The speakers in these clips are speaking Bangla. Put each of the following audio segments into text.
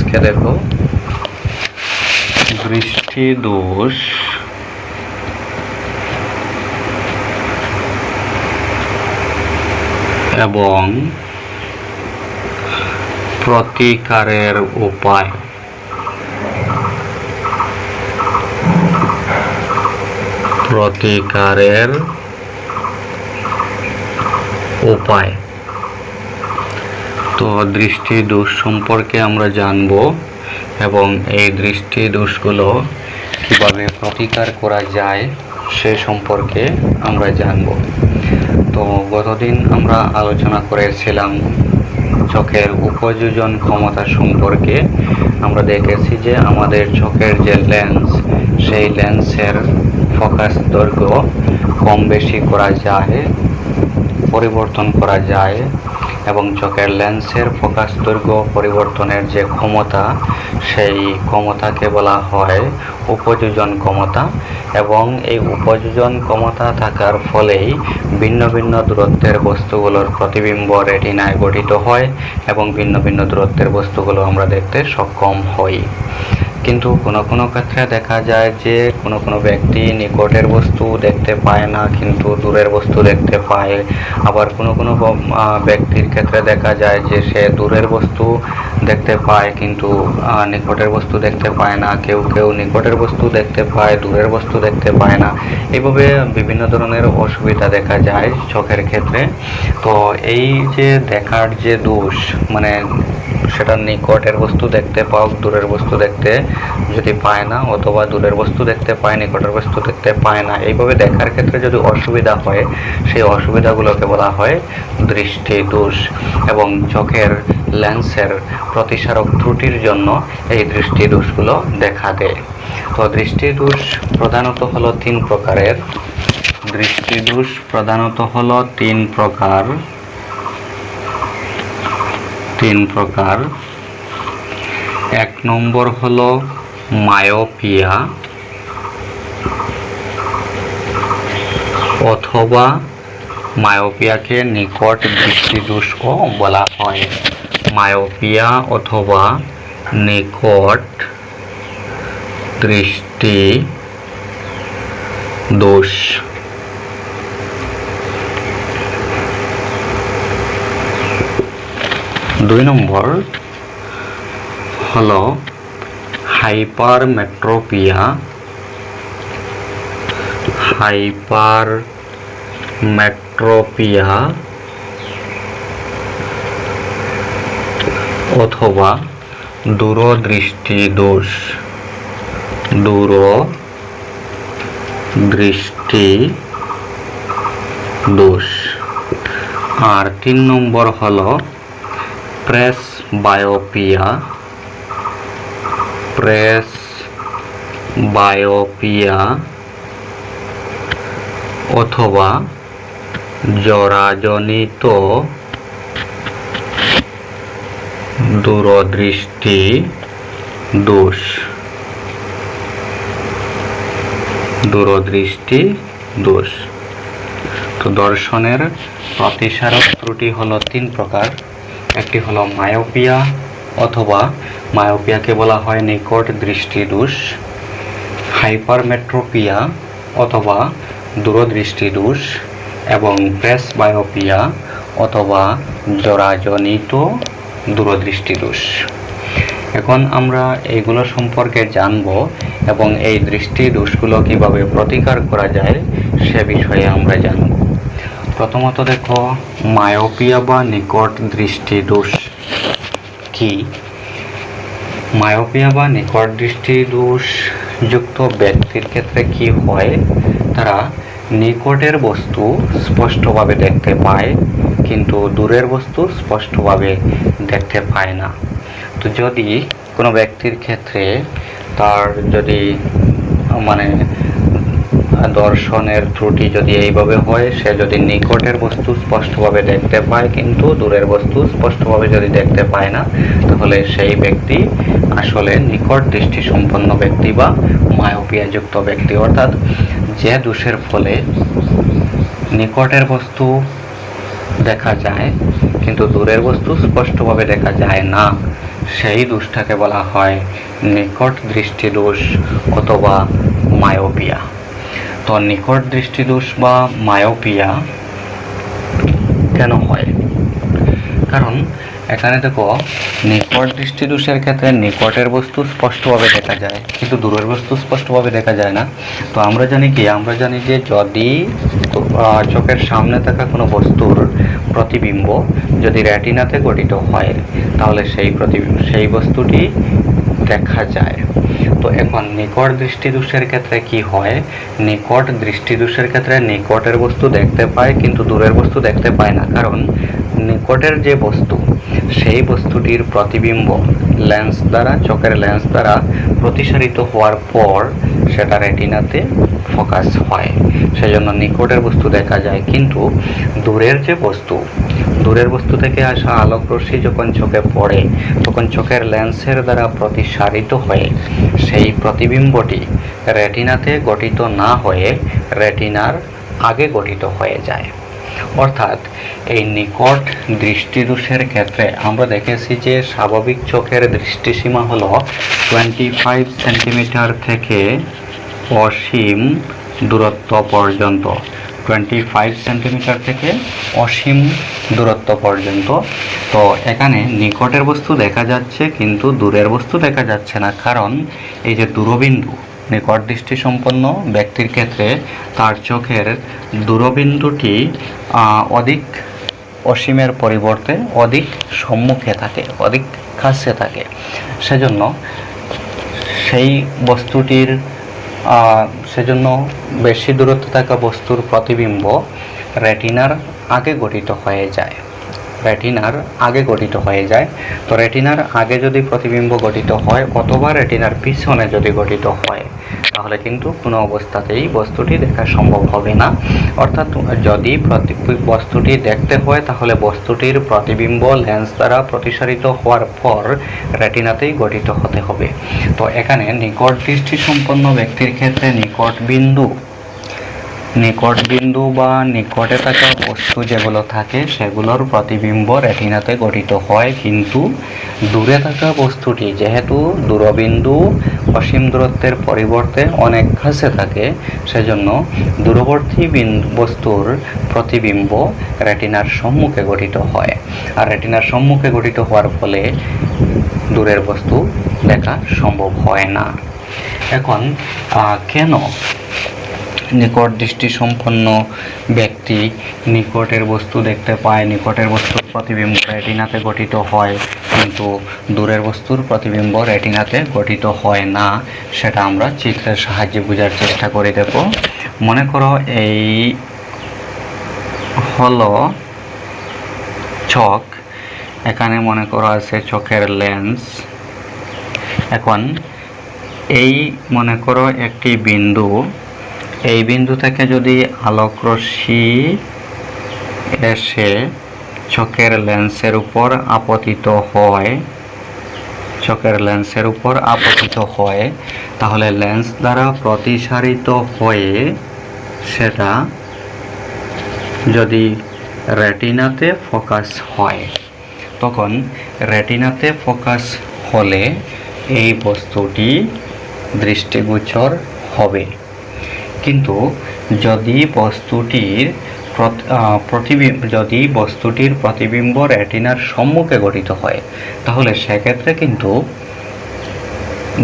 আজকে দেখো দৃষ্টি দোষ এবং প্রতিকারের উপায়। প্রতিকারের উপায়। তো দৃষ্টি দোষ সম্পর্কে আমরা জানব এবং এই দৃষ্টি দোষগুলো কিভাবে প্রতিকার করা যায় সে সম্পর্কে আমরা জানব। তো গতদিন আমরা আলোচনা করেছিলাম চোখের উপযোজন ক্ষমতা সম্পর্কে। আমরা দেখেছি যে আমাদের চোখের যে লেন্স, সেই লেন্সের ফোকাস দৈর্ঘ্য কম বেশি করা যায়, পরিবর্তন করা যায় এবং চোখের লেন্সের ফোকাস দৈর্ঘ্য পরিবর্তনের যে ক্ষমতা, সেই ক্ষমতাকে বলা হয় উপযোজন ক্ষমতা। এবং এই উপযোজন ক্ষমতা থাকার ফলেই ভিন্ন ভিন্ন দূরত্বের বস্তুগুলোর প্রতিবিম্ব রেটিনায় গঠিত হয় এবং ভিন্ন ভিন্ন দূরত্বের বস্তুগুলো আমরা দেখতে সক্ষম হই। কিন্তু কোনো কোনো ক্ষেত্রে দেখা যায় যে কোনো ব্যক্তি নিকটের বস্তু দেখতে পায় না কিন্তু দূরের বস্তু দেখতে পায়। আবার কোনো ব্যক্তির ক্ষেত্রে দেখা যায় যে সে দূরের বস্তু দেখতে পায় কিন্তু নিকটের বস্তু দেখতে পায় না। কেউ কেউ নিকটের বস্তু দেখতে পায়, দূরের বস্তু দেখতে পায় না। এইভাবে বিভিন্ন ধরনের অসুবিধা দেখা যায় চোখের ক্ষেত্রে। তো এই যে দেখার যে দোষ, মানে সেটা নিকটের বস্তু দেখতে পাও, দূরের বস্তু দেখতে যদি পায় না, অথবা দূরের বস্তু দেখতে পায়, নিকটের বস্তু দেখতে পায় না, এইভাবে দেখার ক্ষেত্রে যদি অসুবিধা হয়, সেই অসুবিধাগুলোকে বলা হয় দৃষ্টি দোষ। এবং চোখের লেন্সের প্রতিসারক ত্রুটির জন্য এই দৃষ্টি দোষগুলো দেখা দেয়। তো দৃষ্টি দোষ প্রধানত হলো 3 প্রকারের। দৃষ্টি দোষ প্রধানত হলো 3 প্রকার। 1 নম্বর হলো মায়োপিয়া অথবা মায়োপিয়াকে নিকট দৃষ্টি দোষও বলা হয়। মায়োপিয়া অথবা নিকট দৃষ্টি দোষ। 2 নম্বর হলো হাইপারমেট্রোপিয়া অথবা দূরদৃষ্টি দোষ। আর 3 নম্বর হলো প্রেসবায়োপিয়া অথবা জরাজনিত দূরদৃষ্টি দোষ। তো দর্শনের প্রতিসারক ত্রুটি হলো 3 প্রকার। একটি হলো মায়োপিয়া অথবা মায়োপিয়াকে বলা হয় নিকট দৃষ্টি দোষ, হাইপারমেট্রোপিয়া অথবা দূরদৃষ্টি দোষ এবং প্রেসবায়োপিয়া অথবা জরাজনিত দূরদৃষ্টি দোষ। এখন আমরা এইগুলো সম্পর্কে জানব এবং এই দৃষ্টি দোষগুলো কিভাবে প্রতিকার করা যায় সে বিষয়ে আমরা জানব। প্রথমত দেখো, মায়োপিয়া বা নিকট দৃষ্টি দোষ কি? মায়োপিয়া বা নিকট দৃষ্টি দোষ যুক্ত ব্যক্তির ক্ষেত্রে কি হয়, তারা নিকটের বস্তু স্পষ্টভাবে দেখতে পায় কিন্তু দূরের বস্তু স্পষ্টভাবে দেখতে পায় না। তো যদি কোনো ব্যক্তির ক্ষেত্রে তার যদি দর্শনের ত্রুটি যদি এইভাবে হয়, সে যদি নিকটের বস্তু স্পষ্টভাবে দেখতে পায় কিন্তু দূরের বস্তু স্পষ্টভাবে যদি দেখতে পায় না, তাহলে সেই ব্যক্তি আসলে নিকট দৃষ্টি সম্পন্ন ব্যক্তি বা মায়োপিয়া যুক্ত ব্যক্তি। অর্থাৎ যে দোষের ফলে নিকটের বস্তু দেখা যায় কিন্তু দূরের বস্তু স্পষ্টভাবে দেখা যায় না, সেই দোষটাকে বলা হয় নিকট দৃষ্টি দোষ অথবা মায়োপিয়া। তো নিকট দৃষ্টি দোষ বা মায়োপিয়া কেন হয়? কারণ এখানে দেখো, নিকট দৃষ্টি দোষের ক্ষেত্রে নিকটের বস্তু স্পষ্টভাবে দেখা যায়, কিন্তু দূরের বস্তু স্পষ্টভাবে দেখা যায় না। তো আমরা জানি যে যদি চোখের সামনে থাকা কোনো বস্তুর প্রতিবিম্ব যদি রেটিনাতে গঠিত হয়, তাহলে সেই বস্তুটি দেখা যায়। তো এখন নিকট দৃষ্টি দোষের ক্ষেত্রে কি হয়? নিকট দৃষ্টি দোষের ক্ষেত্রে নিকটের বস্তু দেখতে পায়, কিন্তু দূরের বস্তু দেখতে পায় না। কারণ নিকটের যে বস্তু, সেই বস্তুটির প্রতিবিম্ব চোখের লেন্স দ্বারা প্রতিসারিত হওয়ার পর সেটা রেটিনাতে ফোকাস হয়, সেজন্য নিকটের বস্তু দেখা যায়। কিন্তু দূরের বস্তু থেকে আসা আলোক রশ্মি যখন চোখে পড়ে, তখন চোখের লেন্সের দ্বারা প্রতিসারিত হয়ে সেই প্রতিবিম্বটি রেটিনাতে গঠিত না হয়ে রেটিনার আগে গঠিত হয়ে যায়। অর্থাৎ এই নিকট দৃষ্টিদোষের ক্ষেত্রে আমরা দেখেছি যে স্বাভাবিক চোখের দৃষ্টিসীমা হলো 25 সেন্টিমিটার থেকে অসীম দূরত্ব পর্যন্ত, 25 সেন্টিমিটার থেকে অসীম দূরত্ব পর্যন্ত। তো এখানে নিকটের বস্তু দেখা যাচ্ছে, কিন্তু দূরের বস্তু দেখা যাচ্ছে না। কারণ এই যে দূরবিন্দু, নিকট দৃষ্টি সম্পন্ন ব্যক্তির ক্ষেত্রে তার চোখের দূরবিন্দুটি অধিক অসীমের পরিবর্তে অধিক সম্মুখে থাকে, অধিক কাছে থাকে। সেজন্য বেশি দূরত্বে থাকা বস্তুর প্রতিবিম্ব রেটিনার আগে গঠিত হয়ে যায়। তো রেটিনার আগে যদি প্রতিবিম্ব গঠিত হয় অথবা রেটিনার পিছনে যদি গঠিত হয়, তাহলে কিন্তু কোনো অবস্থাতেই বস্তুটি দেখা সম্ভব হবে না। অর্থাৎ যদি বস্তুটি দেখতে হয়, তাহলে বস্তুটির প্রতিবিম্ব লেন্স দ্বারা প্রতিসারিত হওয়ার পর রেটিনাতেই গঠিত হতে হবে। তো এখানে নিকট দৃষ্টি সম্পন্ন ব্যক্তির ক্ষেত্রে নিকট বিন্দু বা নিকটে থাকা বস্তু যেগুলো থাকে সেগুলোর প্রতিবিম্ব রেটিনাতে গঠিত হয়, কিন্তু দূরে থাকা বস্তুটি যেহেতু দূরবিন্দু অসীম দূরত্বের পরিবর্তে অনেক কাছে থাকে, সেজন্য দূরবর্তী বস্তুর প্রতিবিম্ব রেটিনার সম্মুখে গঠিত হয়। আর রেটিনার সম্মুখে গঠিত হওয়ার ফলে দূরের বস্তু দেখা সম্ভব হয় না। এখন কেন নিকট দৃষ্টি সম্পন্ন ব্যক্তি নিকটের বস্তু দেখতে পায়, নিকটের বস্তুর প্রতিবিম্ব রেটিনাতে গঠিত হয়, কিন্তু দূরের বস্তুর প্রতিবিম্ব রেটিনাতে গঠিত হয় না, সেটা আমরা চিত্রের সাহায্যে বোঝার চেষ্টা করে দেব। মনে করো এই হলো চোখ, এখানে মনে করো আছে চোখের লেন্স। এখন এই মনে করো একটি বিন্দু, এই বিন্দু থেকে যদি আলোক রশ্মি এসে চোখের লেন্সের উপর আপতিত হয়, তাহলে লেন্স দ্বারা প্রতিসারিত হয়ে সেটা যদি রেটিনাতে ফোকাস হয়, তখন রেটিনাতে ফোকাস হলে এই বস্তুটি দৃষ্টিগোচর হবে। কিন্তু যদি বস্তুটির প্রতিবিম্ব রেটিনার সম্মুখে গঠিত হয়, তাহলে সেক্ষেত্রে কিন্তু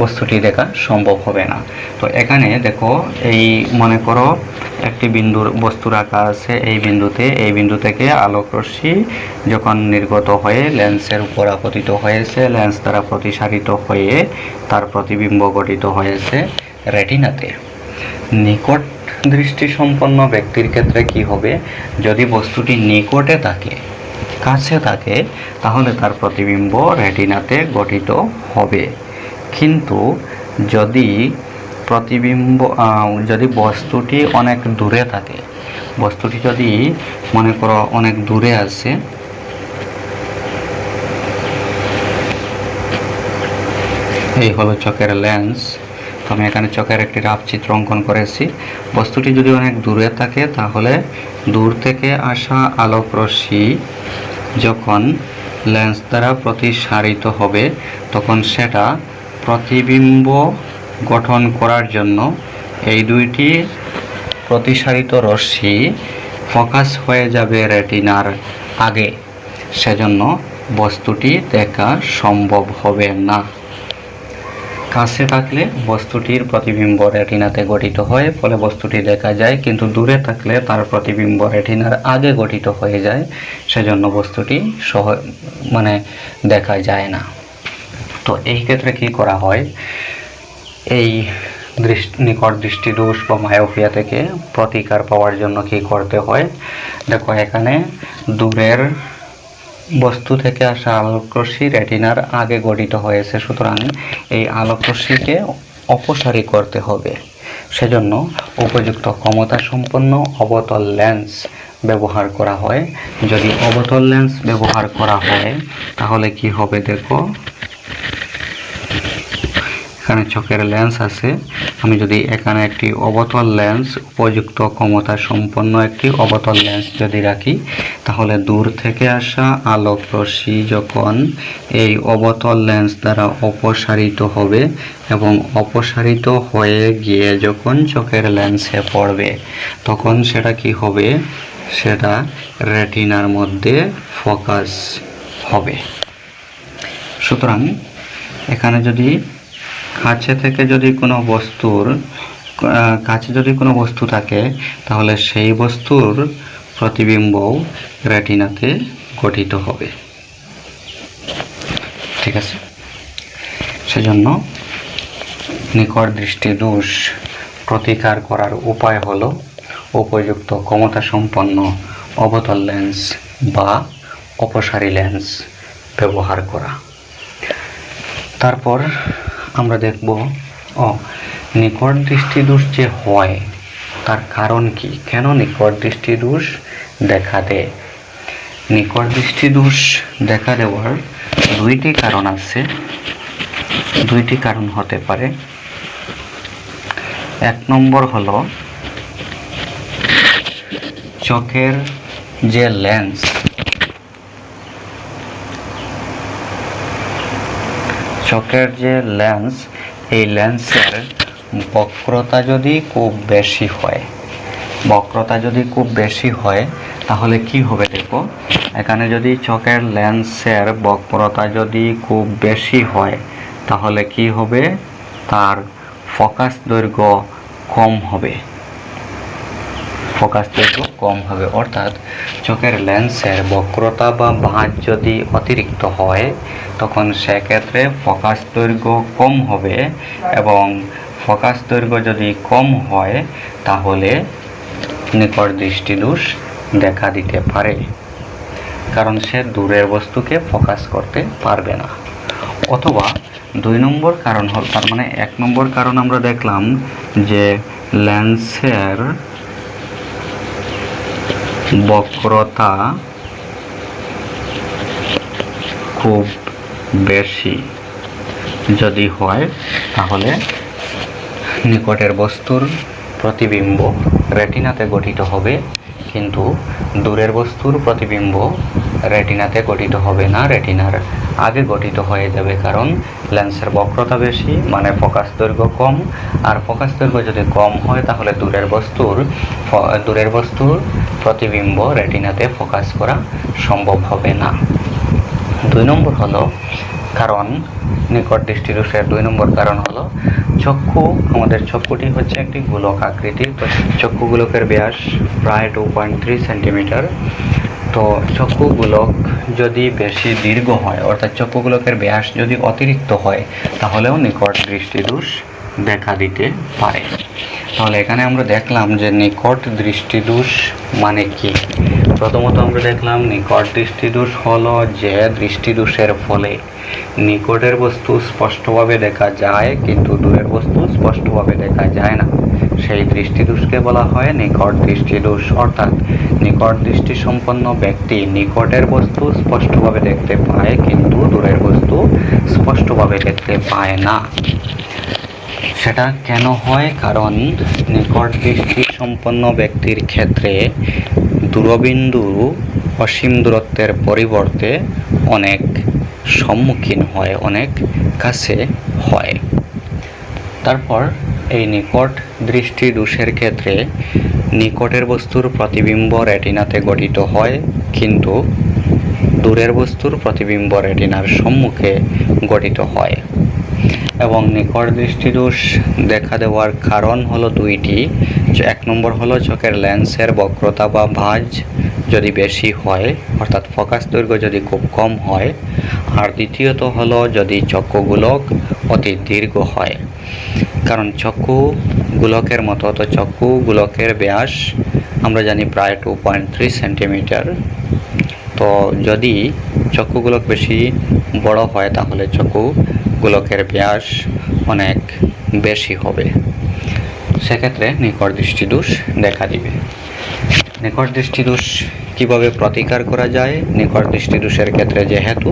বস্তুটি দেখা সম্ভব হবে না। তো এখানে দেখো, এই মনে করো একটি বস্তু রাখা আছে, এই বিন্দু থেকে আলোক রশ্মি যখন নির্গত হয়ে লেন্সের উপর আপতিত হয়েছে, লেন্স দ্বারা প্রতিসারিত হয়ে তার প্রতিবিম্ব গঠিত হয়েছে রেটিনাতে। নিকট দৃষ্টি সম্পন্ন ব্যক্তির ক্ষেত্রে কি হবে? যদি বস্তুটি নিকটে থাকে, কাছে থাকে, তাহলে তার প্রতিবিম্ব রেটিনাতে গঠিত হবে। কিন্তু যদি বস্তুটি অনেক দূরে থাকে, বস্তুটি যদি মনে করো অনেক দূরে আছে, এই হলো চোখের লেন্স। আমি এখানে চোখের একটি রাফ চিত্র অঙ্কন করেছি। বস্তুটি যদি অনেক দূরে থাকে, তাহলে দূর থেকে আসা আলোক রশ্মি যখন লেন্স দ্বারা প্রতিসারিত হবে, তখন সেটা প্রতিবিম্ব গঠন করার জন্য এই দুইটি প্রতিসারিত রশ্মি ফোকাস হয়ে যাবে রেটিনার আগে। সেজন্য বস্তুটি দেখা সম্ভব হবে না। কাছে থাকলে বস্তুটির প্রতিবিম্ব রেটিনাতে গঠিত হয়, ফলে বস্তুটি দেখা যায়, কিন্তু দূরে থাকলে তার প্রতিবিম্ব রেটিনার আগে গঠিত হয়ে যায়, সেজন্য বস্তুটি দেখা যায় না। তো এই ক্ষেত্রে কি করা হয়, এই নিকট দৃষ্টিদোষ বা মায়োপিয়া থেকে প্রতিকার পাওয়ার জন্য কি করতে হয়, দেখো এখানে দূরের বস্তু থেকে আসা আলোকরশ্মি রেটিনার আগে গঠিত হয়েছে, সুতরাং এই আলোকরশ্মিকে অপসারী করতে হবে। সেজন্য উপযুক্ত ক্ষমতা সম্পন্ন অবতল লেন্স ব্যবহার করা হয়। যদি অবতল লেন্স ব্যবহার করা হয় তাহলে কি হবে, দেখো এখানে চোখের লেন্স আছে, আমি যদি এখানে একটি অবতল লেন্স, উপযুক্ত ক্ষমতা সম্পন্ন একটি অবতল লেন্স যদি রাখি, তাহলে দূর থেকে আসা আলোক রশ্মি যখন এই অবতল লেন্স দ্বারা অপসারিত হবে এবং অপসারিত হয়ে গিয়ে যখন চোখের লেন্সে পড়বে, তখন সেটা কি হবে, সেটা রেটিনার মধ্যে ফোকাস হবে। সুতরাং এখানে যদি কাছে যদি কোনো বস্তু থাকে, তাহলে সেই বস্তুর প্রতিবিম্ব রেটিনাতে গঠিত হবে। ঠিক আছে, সেজন্য নিকট দৃষ্টিদোষ প্রতিকার করার উপায় হলো উপযুক্ত ক্ষমতা সম্পন্ন অবতল লেন্স বা অপসারী লেন্স ব্যবহার করা। তারপর আমরা দেখব নিকট দৃষ্টিদোষ যে হয় তার কারণ কি, কেন নিকট দৃষ্টিদোষ দেখা দেয়। নিকট দৃষ্টিদোষ দেখা দেওয়ার দুইটি কারণ আছে, দুইটি কারণ হতে পারে। এক নম্বর হলো চোখের যে লেন্স, এই লেন্সের বক্রতা যদি খুব বেশি হয়, তাহলে কি হবে, দেখো এখানে যদি চোখের লেন্সের বক্রতা যদি খুব বেশি হয়, তাহলে কি হবে, তার ফোকাস দৈর্ঘ্য কম হবে। অর্থাৎ চোখের লেন্সের বক্রতা বা ভাঁজ যদি অতিরিক্ত হয়, তখন সেক্ষেত্রে ফোকাস দৈর্ঘ্য কম হবে, এবং ফোকাস দৈর্ঘ্য যদি কম হয় তাহলে নিকট দৃষ্টিদোষ দেখা দিতে পারে, কারণ সে দূরের বস্তুকে ফোকাস করতে পারবে না। অথবা দুই নম্বর কারণ হল, তার মানে এক নম্বর কারণ আমরা দেখলাম যে লেন্সের বক্রতা খুব বেশি যদি হয়, তাহলে নিকটের বস্তুর প্রতিবিম্ব রেটিনাতে গঠিত হবে, কিন্তু দূরের বস্তুর প্রতিবিম্ব রেটিনাতে গঠিত হবে না, রেটিনার আগে গঠিত হয়ে যাবে, কারণ লেন্সের বক্রতা বেশি মানে ফোকাস দৈর্ঘ্য কম, আর ফোকাস দৈর্ঘ্য যদি কম হয় তাহলে দূরের বস্তুর প্রতিবিম্ব রেটিনাতে ফোকাস করা সম্ভব হবে না। দুই নম্বর হলো কারণ, নিকট দৃষ্টিদোষের দুই নম্বর কারণ হলো চক্ষু। আমাদের চক্ষুটি হচ্ছে একটি গোলক আকৃতির, তো চক্ষু গোলকের ব্যাস প্রায় 2.3 সেন্টিমিটার। তো চক্ষু গোলক যদি বেশি দীর্ঘ হয়, অর্থাৎ চক্ষু গোলকের ব্যাস যদি অতিরিক্ত হয়, তাহলেও নিকট দৃষ্টিদোষ দেখা দিতে পারে। তাহলে এখানে আমরা দেখলাম যে নিকট দৃষ্টিদোষ মানে কি। প্রথমত আমরা দেখলাম নিকট দৃষ্টিদোষ হলো যে দৃষ্টিদোষের ফলে নিকটের বস্তু স্পষ্টভাবে দেখা যায় কিন্তু দূরের বস্তু স্পষ্টভাবে দেখা যায় না, সেই দৃষ্টিদোষকে বলা হয় নিকট দৃষ্টিদোষ। অর্থাৎ নিকট দৃষ্টি সম্পন্ন ব্যক্তি নিকটের বস্তু স্পষ্টভাবে দেখতে পায় কিন্তু দূরের বস্তু স্পষ্টভাবে দেখতে পায় না। সেটা কেন হয়? কারণ নিকট দৃষ্টি সম্পন্ন ব্যক্তির ক্ষেত্রে দূরবিন্দু অসীম দূরত্বের পরিবর্তে অনেক সম্মুখীন হয়, অনেক কাছে হয়। তারপর এই নিকট দৃষ্টি দোষের ক্ষেত্রে নিকটের বস্তুর প্রতিবিম্ব রেটিনাতে গঠিত হয়, কিন্তু দূরের বস্তুর প্রতিবিম্ব রেটিনার সম্মুখে গঠিত হয়। এবং নিকট দৃষ্টিদোষ দেখা দেওয়ার কারণ হলো দুইটি। এক নম্বর হলো চোখের লেন্সের বক্রতা বা ভাঁজ যদি বেশি হয়, অর্থাৎ ফোকাস দৈর্ঘ্য যদি খুব কম হয়। আর দ্বিতীয়ত হলো যদি চক্ষুগোলক অতি দীর্ঘ হয়। কারণ চক্ষুগোলকের মতো তো চক্ষুগোলকের ব্যাস আমরা জানি প্রায় 2.3 সেন্টিমিটার। তো যদি চক্ষুগোলক বেশি বড় হয় তাহলে চক্ষুগোলকের ব্যাস অনেক বেশি হবে, সেক্ষেত্রে নিকট দৃষ্টিদোষ দেখা দিবে। নিকট দৃষ্টিদোষ কিভাবে প্রতিকার করা যায়? নিকট দৃষ্টিদোষের ক্ষেত্রে যেহেতু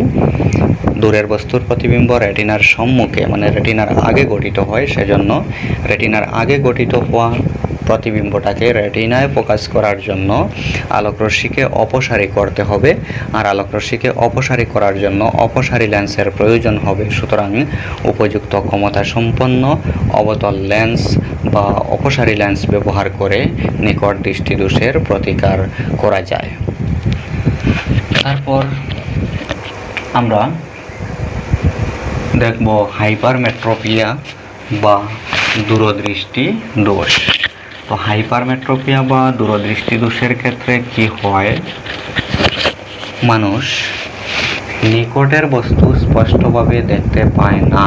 দূরের বস্তুর প্রতিবিম্ব রেটিনার সম্মুখে মানে রেটিনার আগে গঠিত হয়, সেজন্য রেটিনার আগে গঠিত হওয়া প্রতিবিম্বটাকে রেটিনায় ফোকাস করার জন্য আলোকরশ্মিকে অপসারী করতে হবে। আর আলোকরশ্মিকে অপসারী করার জন্য অপসারী লেন্সের প্রয়োজন হবে। সুতরাং উপযুক্ত ক্ষমতা সম্পন্ন অবতল লেন্স বা অপসারী লেন্স ব্যবহার করে নিকট দৃষ্টিদোষের প্রতিকার করা যায়। তারপর আমরা দেখব হাইপারমেট্রোপিয়া বা দূরদৃষ্টি দোষ। তো হাইপারমেট্রোপিয়া বা দূরদৃষ্টি দোষের ক্ষেত্রে কি হয়? মানুষ নিকটের বস্তু স্পষ্টভাবে দেখতে পায় না,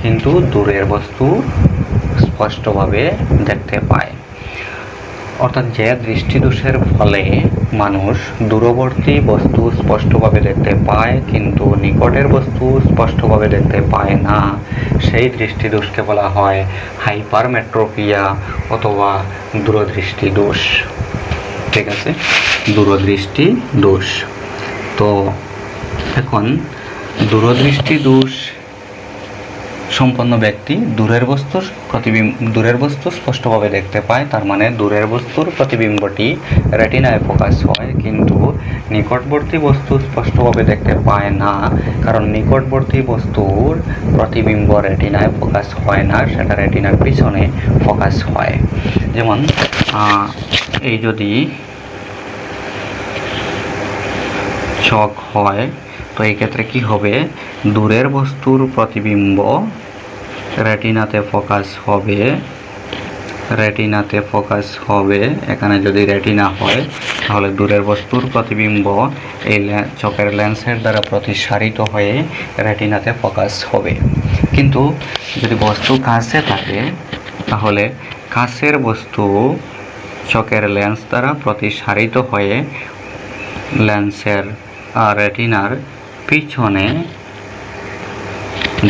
কিন্তু দূরের বস্তু স্পষ্টভাবে দেখতে পায়। অর্থাৎ যে দৃষ্টিদোষের ফলে মানুষ দূরবর্তী বস্তু স্পষ্টভাবে দেখতে পায় কিন্তু নিকটের বস্তু স্পষ্টভাবে দেখতে পায় না, সেই দৃষ্টিদোষকে বলা হয় হাইপারমেট্রোপিয়া অথবা দূরদৃষ্টি দোষ। ঠিক আছে, দূরদৃষ্টি দোষ। তো এখন দূরদৃষ্টি দোষ সম্পন্ন ব্যক্তি দূরের বস্তু স্পষ্টভাবে দেখতে পায়, তার মানে দূরের বস্তুর প্রতিবিম্বটি রেটিনায় ফোকাস হয়, কিন্তু নিকটবর্তী বস্তু স্পষ্টভাবে দেখতে পায় না, কারণ নিকটবর্তী বস্তুর প্রতিবিম্ব রেটিনায় ফোকাস হয় না, সেটা রেটিনার পিছনে ফোকাস হয়। যেমন এই যদি চোখ হয়, তো এই ক্ষেত্রে কি হবে? দূরের বস্তুর প্রতিবিম্ব রেটিনাতে ফোকাস হবে। এখানে যদি রেটিনা হয় তাহলে দূরের বস্তুর প্রতিবিম্ব এই চোখের লেন্সের দ্বারা প্রতিসারিত হয়ে রেটিনাতে ফোকাস হবে। কিন্তু যদি বস্তু কাছে থাকে তাহলে কাছের বস্তু চোখের লেন্স দ্বারা প্রতিসারিত হয়ে লেন্সের রেটিনার পিছনে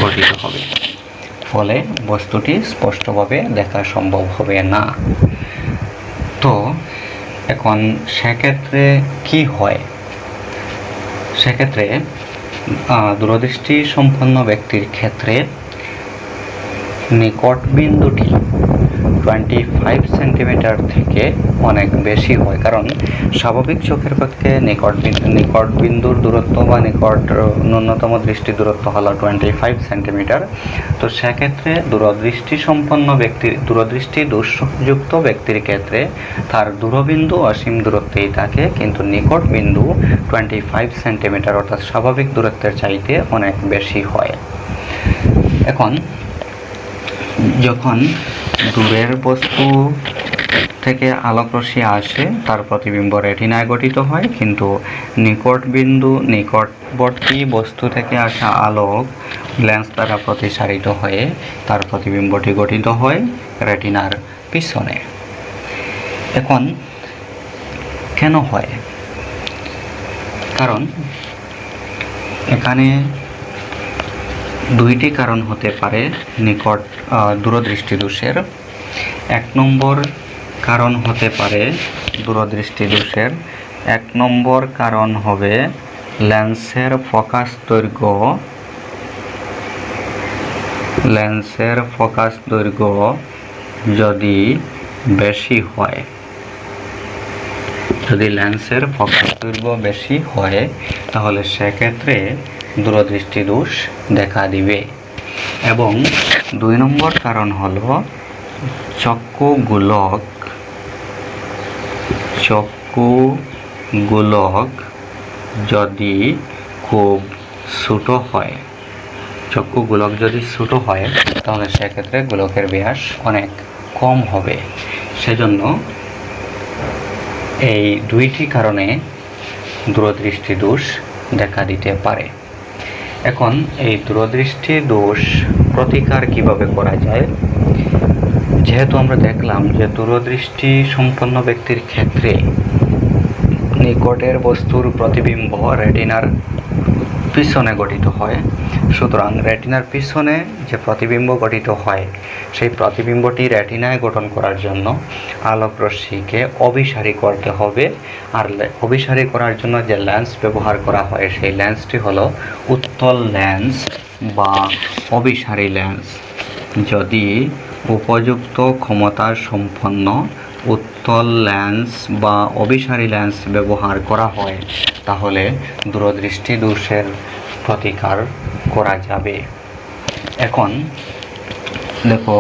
গঠিত হবে, ফলে বস্তুটি স্পষ্টভাবে দেখা সম্ভব হবে না। তো এখন সেক্ষেত্রে কি হয়? সেক্ষেত্রে দূরদৃষ্টি সম্পন্ন ব্যক্তির ক্ষেত্রে নিকট বিন্দুটি 25 সেন্টিমিটার থেকে অনেক বেশি হয়, কারণ স্বাভাবিক চোখের পক্ষে নিকট বিন্দুর দূরত্ব বা নিকট ন্যূনতম দৃষ্টি দূরত্ব হলো 25 সেন্টিমিটার। তো সেক্ষেত্রে দূরদৃষ্টি দোষযুক্ত ব্যক্তির ক্ষেত্রে তার দূরবিন্দু অসীম দূরত্বেই থাকে, কিন্তু নিকট বিন্দু 25 সেন্টিমিটার অর্থাৎ স্বাভাবিক দূরত্বের চাইতে অনেক বেশি হয়। এখন যখন দূরের বস্তু থেকে আলোকরশ্মি আসে তার প্রতিবিম্ব রেটিনায় গঠিত হয়, কিন্তু নিকটবর্তী বস্তু থেকে আসা আলোক লেন্স দ্বারা প্রতিসারিত হয়ে তার প্রতিবিম্বটি গঠিত হয় রেটিনার পিছনে। এখন কেন হয়? কারণ এখানে দুইটি কারণ হতে পারে দূরদৃষ্টি দোষের। এক নম্বর কারণ হতে পারে দূরদৃষ্টি দোষের কারণ হবে লেন্সের ফোকাস দৈর্ঘ্য যদি বেশি হয়, যদি লেন্সের ফোকাস দৈর্ঘ্য বেশি হয় তাহলে সেক্ষেত্রে দূরদৃষ্টি দোষ দেখা দিবে। এবং 2 নম্বর কারণ হলো চক্ষু যদি খুব ছোট হয়, চক্ষু গোলক যদি ছোট হয় তাহলে সেক্ষেত্রে গোলকের ব্যাস অনেক কম হবে। সেজন্য এই 2টি কারণে দূরদৃষ্টি দোষ দেখা দিতে পারে। এখন এই দূরদৃষ্টি দোষ প্রতিকার কিভাবে করা যায়? যেহেতু আমরা দেখলাম যে দূরদৃষ্টি সম্পন্ন ব্যক্তির ক্ষেত্রে নিকটের বস্তুর প্রতিবিম্ব রেটিনার পিছনে গঠিত হয়। সুতরাং রেটিনার পিছনে যে প্রতিবিম্ব গঠিত হয় সেই প্রতিবিম্বটি রেটিনায় গঠন করার জন্য আলোক রশ্মিকে অভিসারী করতে হবে। আর অভিসারী করার জন্য যে লেন্স ব্যবহার করা হয় সেই লেন্সটি হলো উত্তল লেন্স বা অভিসারী লেন্স। যদি উপযুক্ত ক্ষমতার সম্পন্ন উত্তল লেন্স বা অভিসারী লেন্স ব্যবহার করা হয় তাহলে দূরদৃষ্টি দোষের প্রতিকার করা যাবে। এখন দেখো,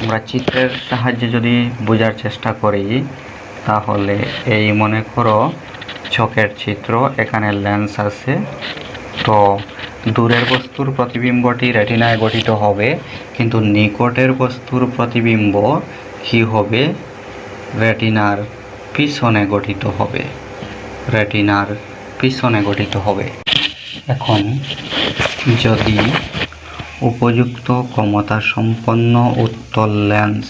আমরা চিত্রের সাহায্যে যদি বোঝার চেষ্টা করি তাহলে এই মনে করো চোখের চিত্র, এখানে লেন্স আছে। তো দূরের বস্তুর প্রতিবিম্বটি রেটিনায় গঠিত হবে, কিন্তু নিকটের বস্তুর প্রতিবিম্ব কি হবে? রেটিনার পিছনে গঠিত হবে, রেটিনার পিছনে গঠিত হবে। এখন যদি উপযুক্ত ক্ষমতা সম্পন্ন উত্তল লেন্স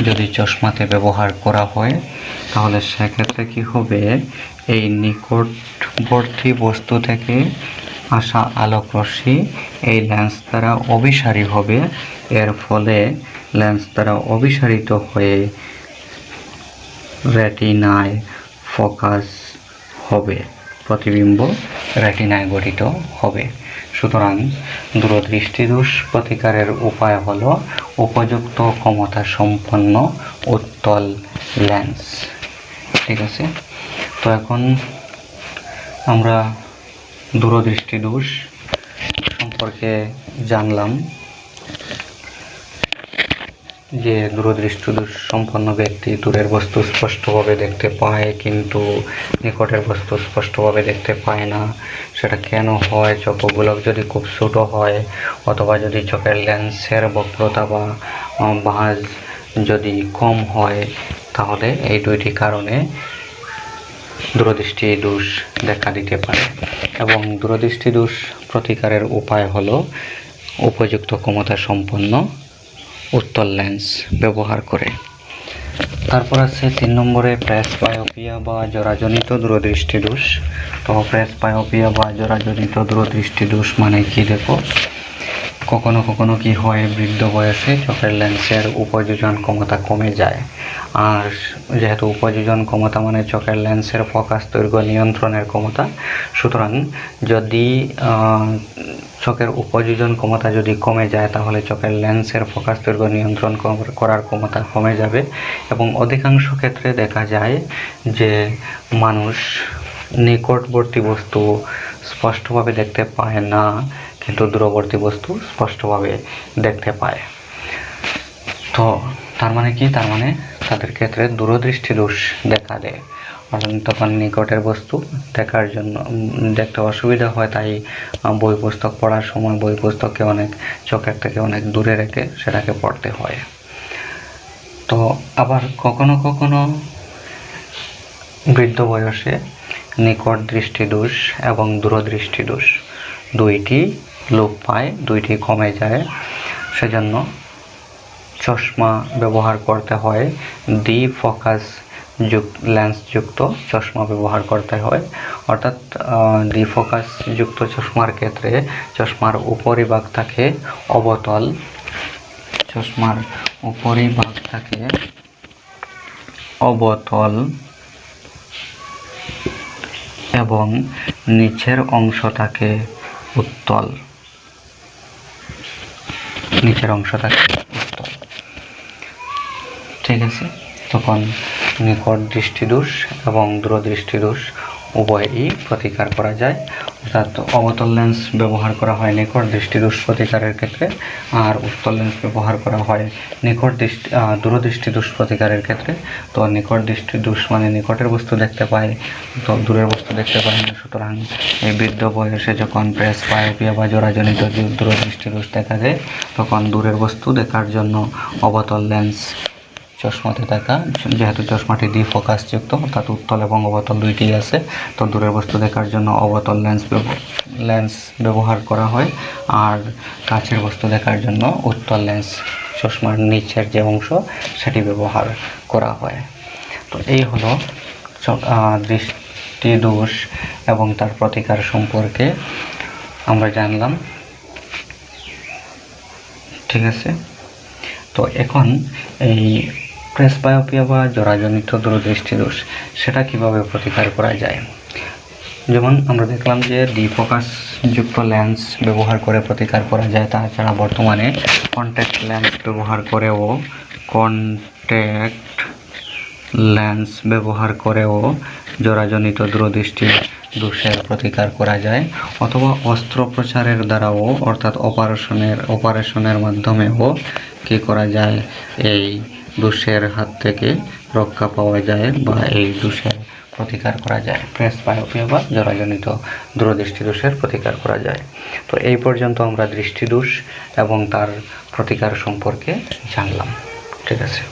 যদি চশমাতে ব্যবহার করা হয় তাহলে সেক্ষেত্রে কি হবে? এই নিকটবর্তী বস্তু থেকে আসা আলোক রশ্মি এই লেন্স দ্বারা অভিসারী হবে। এর ফলে লেন্স দ্বারা অভিসারিত হয়ে রেটিনায় ফোকাস হবে, প্রতিবিম্ব রেটিনায় গঠিত হবে। সুতরাং দূরদৃষ্টি দোষ প্রতিকারের উপায় হলো উপযুক্ত ক্ষমতা সম্পন্ন উত্তল লেন্স। ঠিক আছে? তো এখন আমরা দূরদৃষ্টি দোষ সম্পর্কে জানলাম যে দূরদৃষ্টি দোষ সম্পন্ন ব্যক্তি দূরের বস্তু স্পষ্টভাবে দেখতে পায় কিন্তু নিকটের বস্তু স্পষ্টভাবে দেখতে পায় না। সেটা কেন হয়? চক্ষুগোলক যদি খুব ছোট হয় অথবা যদি চোখের লেন্সের বক্রতা বা ভাঁজ যদি কম হয় তাহলে এই 2টি কারণে দূরদৃষ্টি দোষ দেখা দিতে পারে। এবং দূরদৃষ্টি দোষ প্রতিকারের উপায় হলো উপযুক্ত ক্ষমতা সম্পন্ন উত্তল লেন্স ব্যবহার করে। তারপর আছে 3 নম্বরে প্রেসবায়োপিয়া বা জরাজনিত দূরদৃষ্টি দোষ। তো প্রেসবায়োপিয়া বা জরাজনিত দূরদৃষ্টি দোষ মানে কি? দেখো, কখনো কখনো কি হয়, বৃদ্ধ বয়সে চোখের লেন্সের উপযোজন ক্ষমতা কমে যায়। আর যেহেতু উপযোজন ক্ষমতা মানে চোখের লেন্সের ফোকাস দৈর্ঘ্য নিয়ন্ত্রণের ক্ষমতা, সুতরাং যদি চোখের উপযোজন ক্ষমতা যদি কমে যায় তাহলে চোখের লেন্সের ফোকাস দৈর্ঘ্য নিয়ন্ত্রণ করার ক্ষমতা কমে যাবে। এবং অধিকাংশ ক্ষেত্রে দেখা যায় যে মানুষ নিকটবর্তী বস্তু স্পষ্টভাবে দেখতে পায় না কিন্তু দূরবর্তী বস্তু স্পষ্টভাবে দেখতে পায়। তো তার মানে কি? তার মানে তাদের ক্ষেত্রে দূরদৃষ্টি দোষ দেখা দেয়। তখন নিকটের বস্তু দেখার জন্য দেখতে অসুবিধা হয়, তাই বই পুস্তক পড়ার সময় বই পুস্তককে অনেক চোখের থেকে অনেক দূরে রেখে সেটাকে পড়তে হয়। তো আবার কখনো কখনো বৃদ্ধ বয়সে নিকট দৃষ্টি দোষ এবং দূরদৃষ্টি দোষ 2টি লোপ পায়, 2টি কমে যায়। সেজন্য চশমা ব্যবহার করতে হয়, দ্বিফোকাস লেন্স যুক্ত চশমা ব্যবহার করতে হয়। অর্থাৎ দ্বিফোকাস যুক্ত চশমার ক্ষেত্রে চশমার উপরিভাগ থাকে অবতল, চশমার উপরিভাগ থাকে অবতল এবং নিচের অংশ থাকে উত্তল, নিচের অংশ থাকে উত্তল। ঠিক আছে? তখন নিকট দৃষ্টিদোষ এবং দূরদৃষ্টিদোষ উভয়ই প্রতিকার করা যায়। অর্থাৎ অবতল লেন্স ব্যবহার করা হয় নিকট দৃষ্টিদোষ প্রতিকারের ক্ষেত্রে, আর উত্তল লেন্স ব্যবহার করা হয় দূরদৃষ্টিদোষ প্রতিকারের ক্ষেত্রে। তো নিকট দৃষ্টিদোষ মানে নিকটের বস্তু দেখতে পায়, তো দূরের বস্তু দেখতে পায় না। সুতরাং এই বৃদ্ধ বয়সে যখন প্রেসবায়োপিয়া বা জরাজনিত দূরদৃষ্টিদোষ দেখা যায়, তখন দূরের বস্তু দেখার জন্য অবতল লেন্স চশমাতে থাকা, যেহেতু চশমাটি দ্বিফোকাসযুক্ত অর্থাৎ উত্তল এবং অবতল দুইটি আছে, তো দূরের বস্তু দেখার জন্য অবতল লেন্স ব্যবহার করা হয়, আর কাছের বস্তু দেখার জন্য উত্তল লেন্স চশমার নিচের যে অংশ সেটি ব্যবহার করা হয়। তো এই হলো দৃষ্টিদোষ এবং তার প্রতিকার সম্পর্কে আমরা জানলাম। ঠিক আছে, তো এখন এই প্রেসবায়োপিয়া বা জরাজনিত দূরদৃষ্টিদোষ সেটা কিভাবে প্রতিকার করা যায়। যেমন আমরা দেখলাম যে দ্বিফোকাসযুক্ত লেন্স ব্যবহার করে প্রতিকার করা যায়, তাছাড়া বর্তমানে কন্ট্যাক্ট লেন্স ব্যবহার করেও জরাজনিত দূরদৃষ্টিদোষের প্রতিকার করা যায়, অথবা অস্ত্রোপচারের দ্বারাও অর্থাৎ অপারেশনের মাধ্যমেও কি করা যায়, এই দোষের হাত থেকে রক্ষা পাওয়া যায় বা এই দোষের প্রতিকার করা যায়, প্রেসবায়োপিয়া বা জরাজনিত দূরদৃষ্টিদোষের প্রতিকার করা যায়। তো এই পর্যন্ত আমরা দৃষ্টিদোষ এবং তার প্রতিকার সম্পর্কে জানলাম। ঠিক আছে।